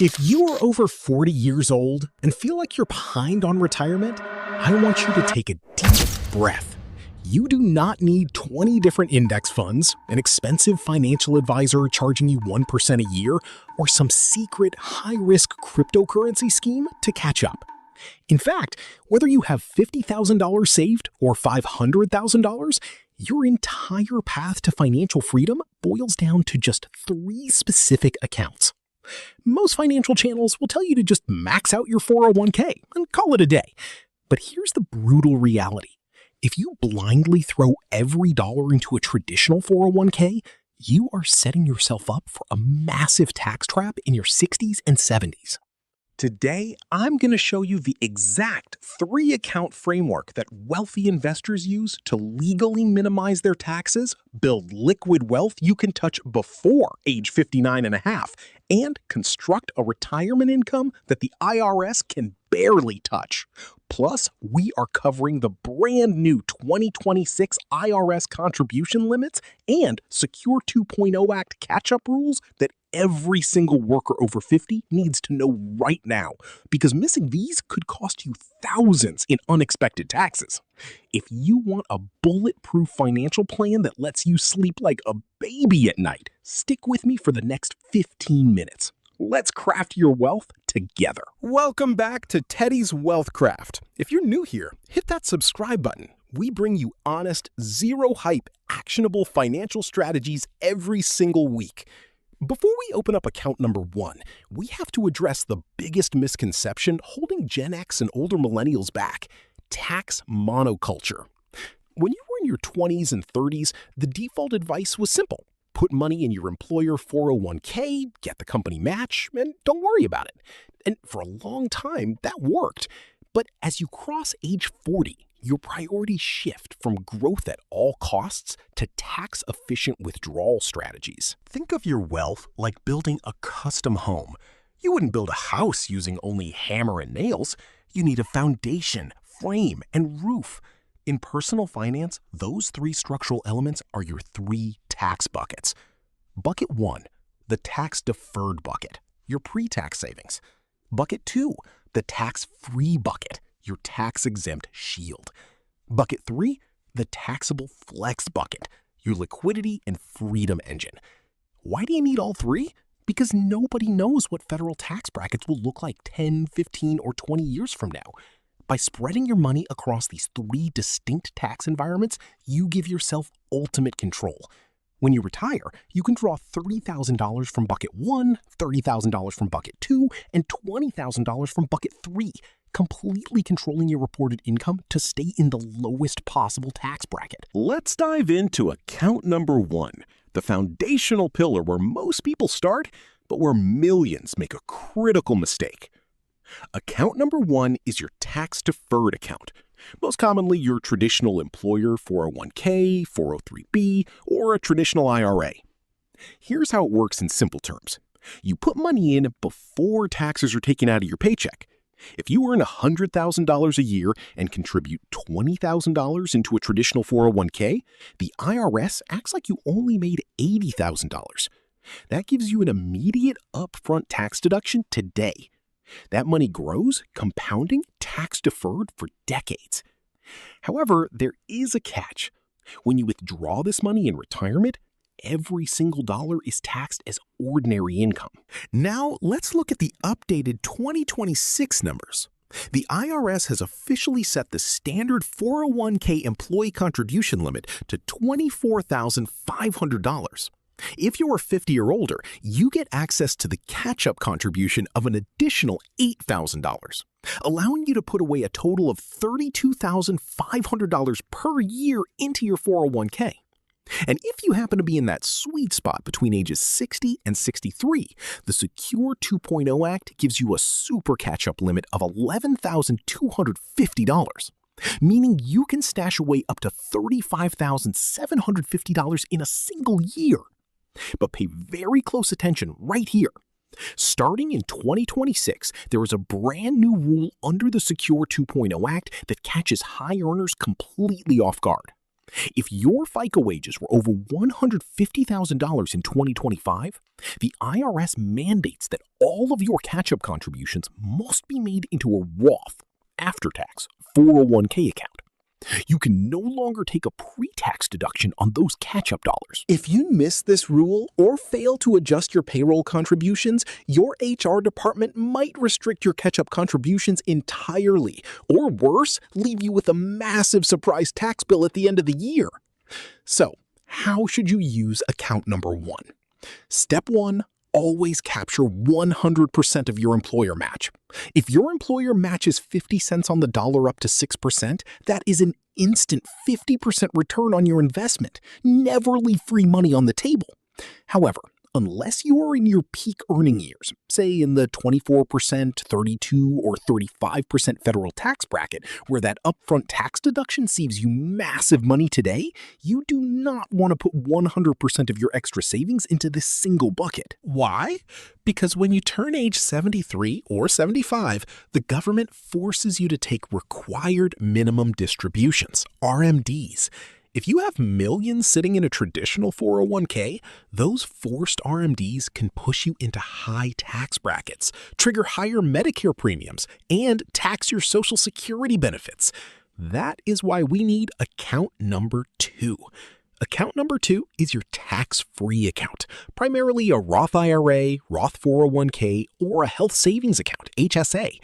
If you are over 40 years old and feel like you're behind on retirement, I want you to take a deep breath. You do not need 20 different index funds, an expensive financial advisor charging you 1% a year, or some secret high-risk cryptocurrency scheme to catch up. In fact, whether you have $50,000 saved or $500,000, your entire path to financial freedom boils down to just 3 specific accounts. Most financial channels will tell you to just max out your 401k and call it a day. But here's the brutal reality. If you blindly throw every dollar into a traditional 401k, you are setting yourself up for a massive tax trap in your 60s and 70s. Today, I'm going to show you the exact 3-account framework that wealthy investors use to legally minimize their taxes, build liquid wealth you can touch before age 59 and a half, and construct a retirement income that the IRS can barely touch. Plus, we are covering the brand new 2026 IRS contribution limits and Secure 2.0 Act catch-up rules that every single worker over 50 needs to know right now, because missing these could cost you thousands in unexpected taxes. If you want a bulletproof financial plan that lets you sleep like a baby at night, stick with me for the next 15 minutes. Let's craft your wealth together. Welcome back to Teddy's Wealthcraft. If you're new here, hit that subscribe button. We bring you honest, zero-hype, actionable financial strategies every single week. Before we open up account number 1, we have to address the biggest misconception holding Gen X and older millennials back: tax monoculture. When you were in your 20s and 30s, the default advice was simple. Put money in your employer 401k, get the company match, and don't worry about it. And for a long time, that worked. But as you cross age 40, your priorities shift from growth at all costs to tax-efficient withdrawal strategies. Think of your wealth like building a custom home. You wouldn't build a house using only hammer and nails. You need a foundation, frame, and roof. In personal finance, those 3 structural elements are your 3 tax buckets. Bucket 1, the tax-deferred bucket, your pre-tax savings. Bucket 2, the tax-free bucket, your tax-exempt shield. Bucket 3, the taxable flex bucket, your liquidity and freedom engine. Why do you need all 3? Because nobody knows what federal tax brackets will look like 10, 15, or 20 years from now. By spreading your money across these 3 distinct tax environments, you give yourself ultimate control. When you retire, you can draw $30,000 from bucket 1, $30,000 from bucket 2, and $20,000 from bucket 3, completely controlling your reported income to stay in the lowest possible tax bracket. Let's dive into account number 1, the foundational pillar where most people start, but where millions make a critical mistake. Account number 1 is your tax-deferred account, most commonly your traditional employer 401k, 403b, or a traditional IRA. Here's how it works in simple terms. You put money in before taxes are taken out of your paycheck. If you earn $100,000 a year and contribute $20,000 into a traditional 401k, the IRS acts like you only made $80,000. That gives you an immediate upfront tax deduction today. That money grows, compounding, tax-deferred for decades. However, there is a catch. When you withdraw this money in retirement, every single dollar is taxed as ordinary income. Now, let's look at the updated 2026 numbers. The IRS has officially set the standard 401k employee contribution limit to $24,500. If you're 50 or older, you get access to the catch-up contribution of an additional $8,000, allowing you to put away a total of $32,500 per year into your 401k. And if you happen to be in that sweet spot between ages 60 and 63, the Secure 2.0 Act gives you a super catch-up limit of $11,250, meaning you can stash away up to $35,750 in a single year. But pay very close attention right here. Starting in 2026, there is a brand new rule under the Secure 2.0 Act that catches high earners completely off guard. If your FICA wages were over $150,000 in 2025, the IRS mandates that all of your catch-up contributions must be made into a Roth, after-tax, 401k account. You can no longer take a pre-tax deduction on those catch-up dollars. If you miss this rule or fail to adjust your payroll contributions, your HR department might restrict your catch-up contributions entirely, or worse, leave you with a massive surprise tax bill at the end of the year. So, how should you use account number 1? Step 1. Always capture 100% of your employer match. If your employer matches 50 cents on the dollar up to 6%, that is an instant 50% return on your investment. Never leave free money on the table. However, unless you are in your peak earning years, say in the 24%, 32%, or 35% federal tax bracket, where that upfront tax deduction saves you massive money today, you do not want to put 100% of your extra savings into this single bucket. Why? Because when you turn age 73 or 75, the government forces you to take required minimum distributions, RMDs. If you have millions sitting in a traditional 401k, those forced RMDs can push you into high tax brackets, trigger higher Medicare premiums, and tax your Social Security benefits. That is why we need account number 2. Account number 2 is your tax-free account, primarily a Roth IRA, Roth 401k, or a health savings account, HSA.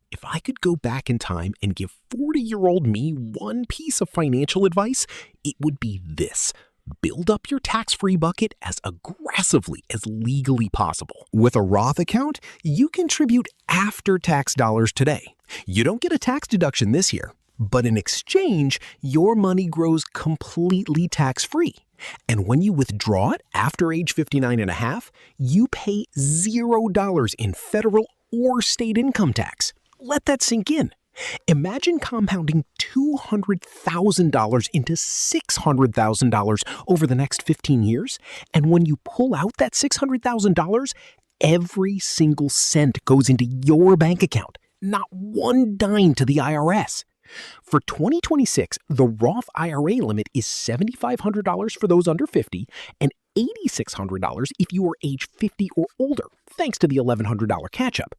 If I could go back in time and give 40-year-old me one piece of financial advice, it would be this. Build up your tax-free bucket as aggressively as legally possible. With a Roth account, you contribute after-tax dollars today. You don't get a tax deduction this year, but in exchange, your money grows completely tax-free. And when you withdraw it after age 59 and a half, you pay $0 in federal or state income tax. Let that sink in. Imagine compounding $200,000 into $600,000 over the next 15 years, and when you pull out that $600,000, every single cent goes into your bank account, not one dime to the IRS. For 2026, the Roth IRA limit is $7,500 for those under 50 and $8,600 if you are age 50 or older, thanks to the $1,100 catch-up.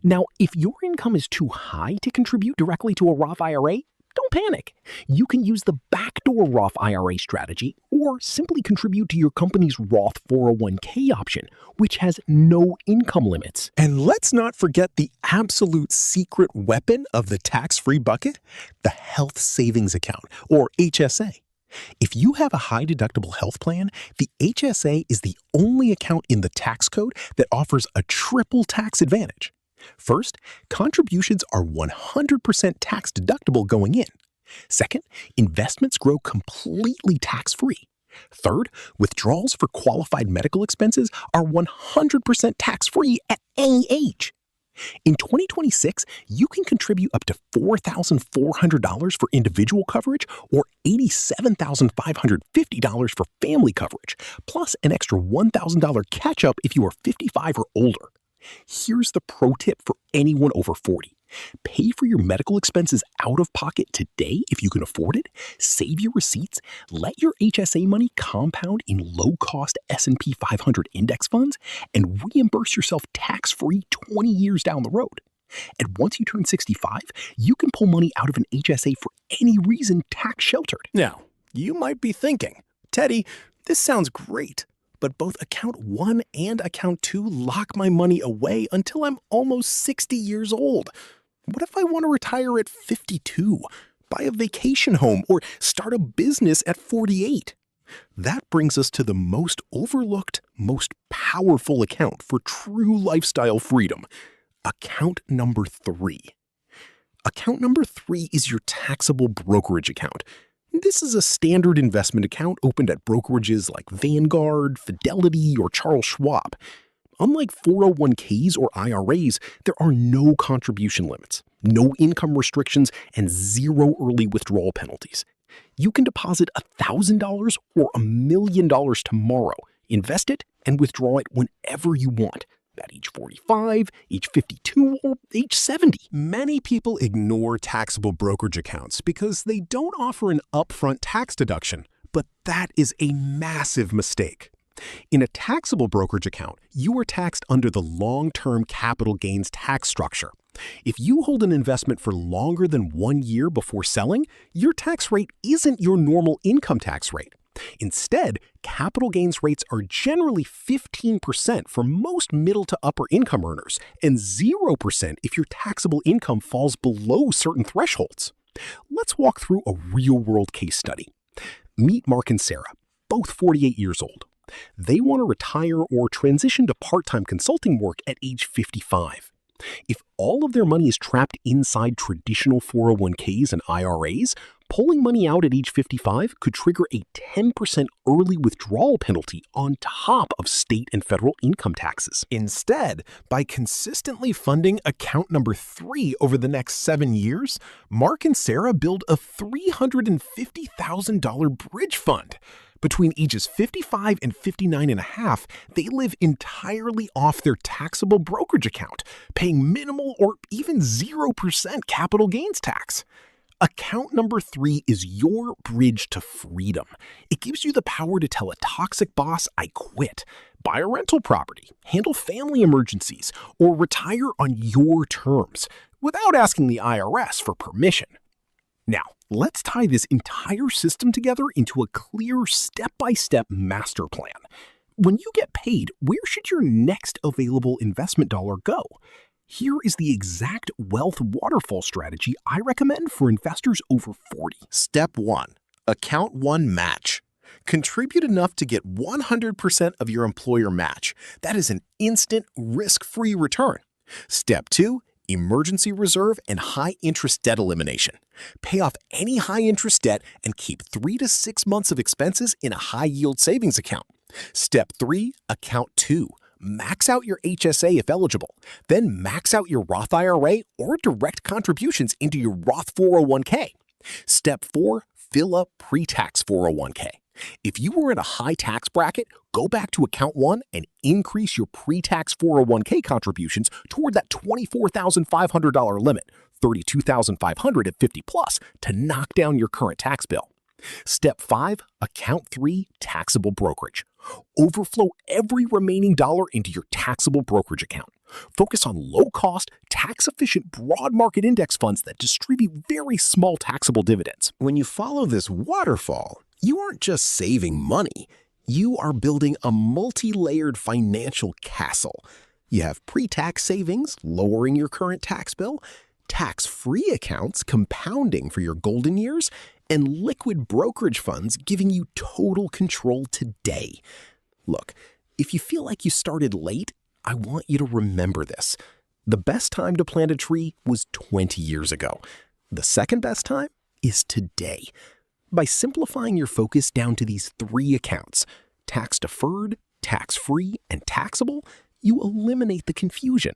Now, if your income is too high to contribute directly to a Roth IRA, don't panic. You can use the Backdoor Roth IRA strategy or simply contribute to your company's Roth 401k option, which has no income limits. And let's not forget the absolute secret weapon of the tax-free bucket, the health savings account, or HSA. If you have a high-deductible health plan, the HSA is the only account in the tax code that offers a triple tax advantage. First, contributions are 100% tax deductible going in. Second, investments grow completely tax-free. Third, withdrawals for qualified medical expenses are 100% tax-free at any age. In 2026, you can contribute up to $4,400 for individual coverage or $87,550 for family coverage, plus an extra $1,000 catch-up if you are 55 or older. Here's the pro tip for anyone over 40. Pay for your medical expenses out of pocket today if you can afford it, save your receipts, let your HSA money compound in low-cost S&P 500 index funds, and reimburse yourself tax-free 20 years down the road. And once you turn 65, you can pull money out of an HSA for any reason tax-sheltered. Now, you might be thinking, Teddy, this sounds great, but both account 1 and account 2 lock my money away until I'm almost 60 years old. What if I want to retire at 52, buy a vacation home, or start a business at 48? That brings us to the most overlooked, most powerful account for true lifestyle freedom, account number 3. Account number 3 is your taxable brokerage account. This is a standard investment account opened at brokerages like Vanguard, Fidelity, or Charles Schwab. Unlike 401ks or IRAs, there are no contribution limits, no income restrictions, and zero early withdrawal penalties. You can deposit $1,000 or $1 million tomorrow, invest it, and withdraw it whenever you want. at age 45, age 52, or age 70. Many people ignore taxable brokerage accounts because they don't offer an upfront tax deduction, but that is a massive mistake. In a taxable brokerage account, you are taxed under the long-term capital gains tax structure. If you hold an investment for longer than 1 year before selling, your tax rate isn't your normal income tax rate. Instead, capital gains rates are generally 15% for most middle to upper income earners and 0% if your taxable income falls below certain thresholds. Let's walk through a real-world case study. Meet Mark and Sarah, both 48 years old. They want to retire or transition to part-time consulting work at age 55. If all of their money is trapped inside traditional 401ks and IRAs, pulling money out at age 55 could trigger a 10% early withdrawal penalty on top of state and federal income taxes. Instead, by consistently funding account number 3 over the next 7 years, Mark and Sarah build a $350,000 bridge fund. Between ages 55 and 59 and a half, they live entirely off their taxable brokerage account, paying minimal or even 0% capital gains tax. Account number 3 is your bridge to freedom. It gives you the power to tell a toxic boss, "I quit," buy a rental property, handle family emergencies, or retire on your terms without asking the IRS for permission. Now, let's tie this entire system together into a clear step-by-step master plan. When you get paid, where should your next available investment dollar go? Here is the exact wealth waterfall strategy I recommend for investors over 40. Step 1. Account 1 match. Contribute enough to get 100% of your employer match. That is an instant, risk-free return. Step 2. Emergency reserve and high-interest debt elimination. Pay off any high-interest debt and keep 3 to 6 months of expenses in a high-yield savings account. Step 3. Account 2. Max out your HSA if eligible. Then max out your Roth IRA or direct contributions into your Roth 401k. Step 4. Fill up pre-tax 401k. If you were in a high tax bracket, go back to account 1 and increase your pre-tax 401k contributions toward that $24,500 limit, $32,500 at 50 plus, to knock down your current tax bill. Step 5, account 3, taxable brokerage. Overflow every remaining dollar into your taxable brokerage account. Focus on low-cost, tax-efficient, broad market index funds that distribute very small taxable dividends. When you follow this waterfall, you aren't just saving money. You are building a multi-layered financial castle. You have pre-tax savings, lowering your current tax bill, tax-free accounts compounding for your golden years, and liquid brokerage funds giving you total control today. Look, if you feel like you started late, I want you to remember this. The best time to plant a tree was 20 years ago. The second best time is today. By simplifying your focus down to these 3 accounts, tax-deferred, tax-free, and taxable, you eliminate the confusion.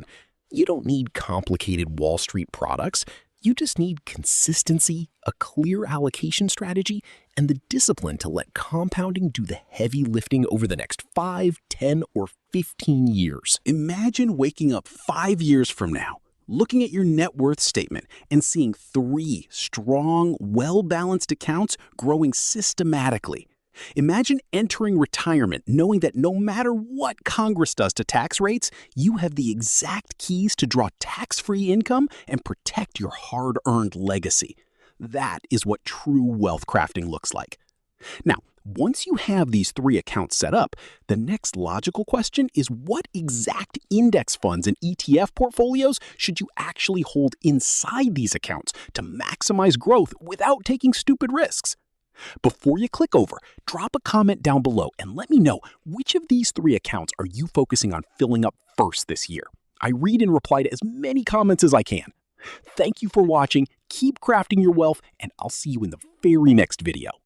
You don't need complicated Wall Street products. You just need consistency, a clear allocation strategy, and the discipline to let compounding do the heavy lifting over the next 5, 10, or 15 years. Imagine waking up 5 years from now, looking at your net worth statement and seeing 3 strong, well-balanced accounts growing systematically. Imagine entering retirement knowing that no matter what Congress does to tax rates, you have the exact keys to draw tax-free income and protect your hard-earned legacy. That is what true wealth crafting looks like. Now, once you have these 3 accounts set up, the next logical question is what exact index funds and ETF portfolios should you actually hold inside these accounts to maximize growth without taking stupid risks? Before you click over, drop a comment down below and let me know which of these 3 accounts are you focusing on filling up first this year. I read and reply to as many comments as I can. Thank you for watching, keep crafting your wealth, and I'll see you in the very next video.